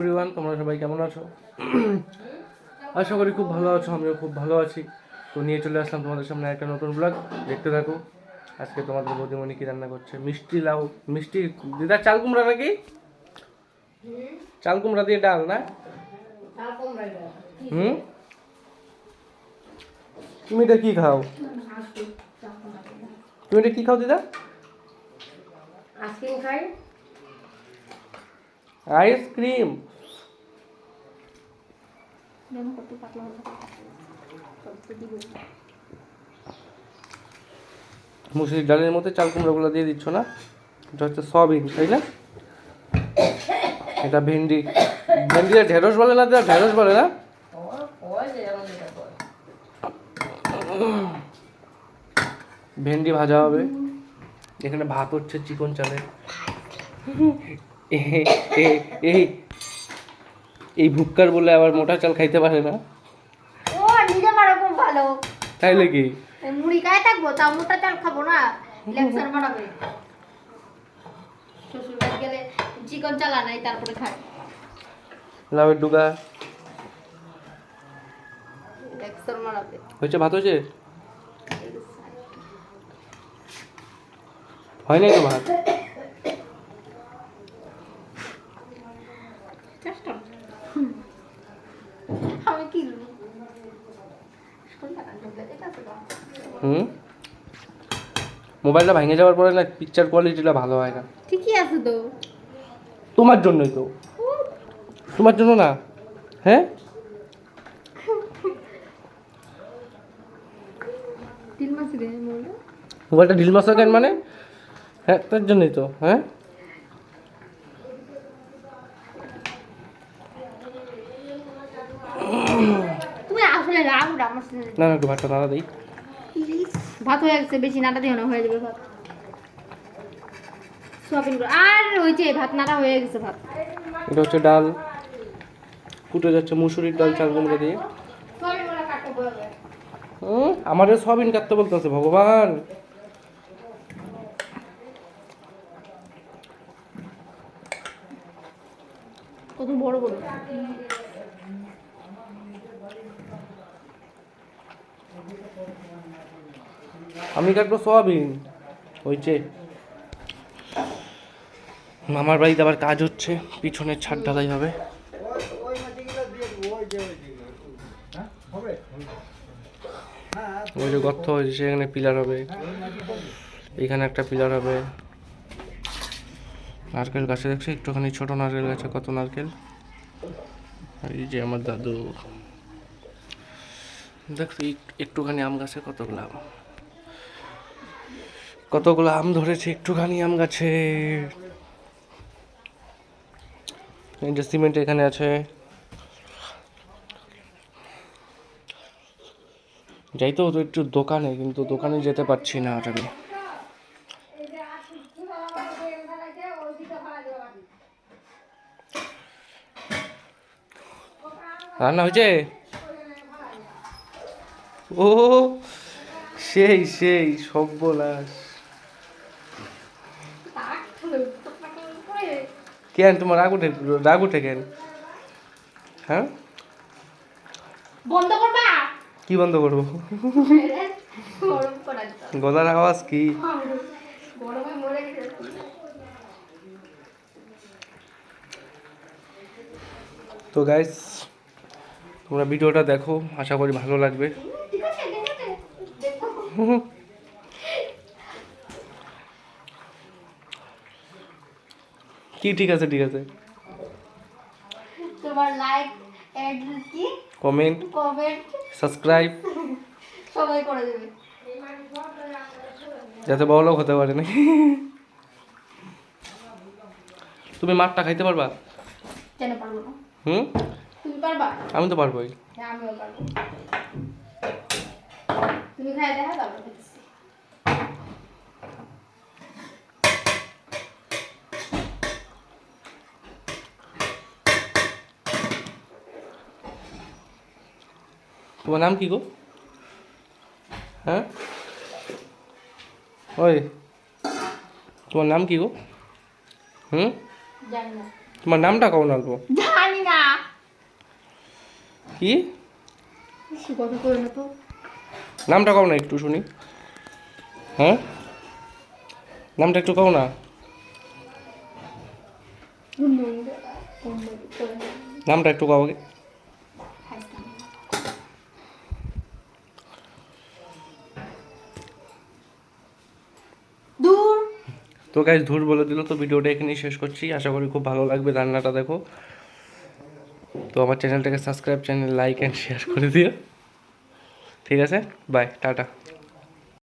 Everyone, তোমরা সবাই কেমন আছো? আশা করি খুব ভালো আছো। আমিও খুব ভালো আছি। তো নিয়ে চলে আসলাম তোমাদের সামনে একটা নতুন ব্লগ। দেখতে থাকো। আজকে তোমাদের বৌদিমণি কি রান্না করছে। মিষ্টি দিদা, চাল কুমড়া নাকি? চাল কুমড়া দিয়ে ডাল না? হুম, তুমি এটা কি খাও? তুমি এটা কি খাও দিদা? আইসক্রিম খাই। আইসক্রিম? মুসুরির ডালের মধ্যে চাল কুমড়াগুলো দিয়ে দিচ্ছ না? এটা হচ্ছে সয়াবিন, তাই না? এটা ভেন্ডি। ভেন্ডিটা ঢেঁড়স বলে না দিদা? ঢেঁড়স বলে না? ভেন্ডি ভাজা হবে। এখানে ভাত হচ্ছে চিকন চালের। এই এই ভুক্কার বলে আবার মোটা চাল খাইতে পারে না। ও নিজে পারো খুব ভালো। তাইলে কি মুড়ি খাই থাকবো, তা মোটা চাল খাবো না? লেকচার মারাবে। শ্বশুর বাড়ি গেলে চিকন চাল আনাই, তারপরে খাই। লাউয়ের ডুগা লেকচার মারাবে। হয়েছে? ভাত হয়েছে? হয় নাই তো ভাত? আমি কি হুম, মোবাইলটা ভেঙে যাওয়ার পরে না পিকচার কোয়ালিটিটা ভালো হয় না। ঠিকই আছে তো। তোমার জন্যই তো। তোমার জন্য না? হ্যাঁ, তিন মাস রে বলে মোবাইলটা ঢিল মাসা কেন মানে? হ্যাঁ, তার জন্যই তো। হ্যাঁ, তুমি আসলে রাগ আমার সাথে। না না, একটু ভাতটা নাড়া দিই। ভাত হয়ে গেছে, বেশি নাড়া দিও না, হয়ে যাবে ভাত। সোয়াবিন আর ওই যে ভাত নাড়া হয়ে গেছে। ভাত এটা হচ্ছে ডাল, ফুটে যাচ্ছে মুসুরির ডাল চাল কুমড়া দিয়ে। আমাদের সয়াবিন কাটতে বলতেছে ভগবান। কত বড় বড়। আমি কাটবো সয়াবিন। হয়েছে। মামার বাড়িতে আবার কাজ হচ্ছে, পিছনের ছাদ ঢালাই হবে। ওই যে গর্ত হয়েছে, সেখানে পিলার হবে। এখানে একটা পিলার হবে। নারকেল গাছে দেখছি একটুখানি ছোট নারকেল গাছে কত নারকেল। এই যে আমার দাদু দেখছি একটুখানি আম গাছে কতগুলো আম ধরেছে একটুখানি আম গাছে। এই যে সিমেন্ট এখানে আছে। যাইতে হতো একটু দোকানে, কিন্তু দোকানে যেতে পারছি না আর আমি। রান্না হয়েছে? ও সেই সর্বনাশ। কেন তোমার রাগ উঠে কেন? হ্যাঁ, বন্ধ করবা? কি বন্ধ করবো? গলার আওয়াজ কি? গরমে মরে গেছে। তো গাইস, তোমরা ভিডিওটা দেখো, আশা করি ভালো লাগবে। ঠিক আছে, দেখো। কি ঠিক আছে? ঠিক আছে। তোমার লাইক, এড কি, কমেন্ট, সাবস্ক্রাইব সবাই করে দেবে, যাতে বড় লোক হতে পারে না। তুমি মাঠটা খাইতে পারবা? কেন পারবো না? হুম, তুমি পারবা? আমি তো পারবোই। হ্যাঁ, আমিও পারবো। তুমি খাই দেখা, তারপর খেতেছি। তোমার নাম কি গো? হ্যাঁ, ওই তোমার নাম কি গো? হুম, জানি না। তোমার নামটা কও না অল্প। জানি না। কি সে কথা করে না তো। নামটা কও না একটু শুনি। হ্যাঁ নামটা একটু কও না। নামটা একটু কও আগে। দূর। তো গাইস ধুর বলে দিল, তো ভিডিওটা এখানেই শেষ করছি। আশা করি খুব ভালো লাগবে রান্নাটা দেখো। তো আমার চ্যানেলটাকে subscribe, channel like and share করে দিও। ঠিক আছে, বাই, টাটা।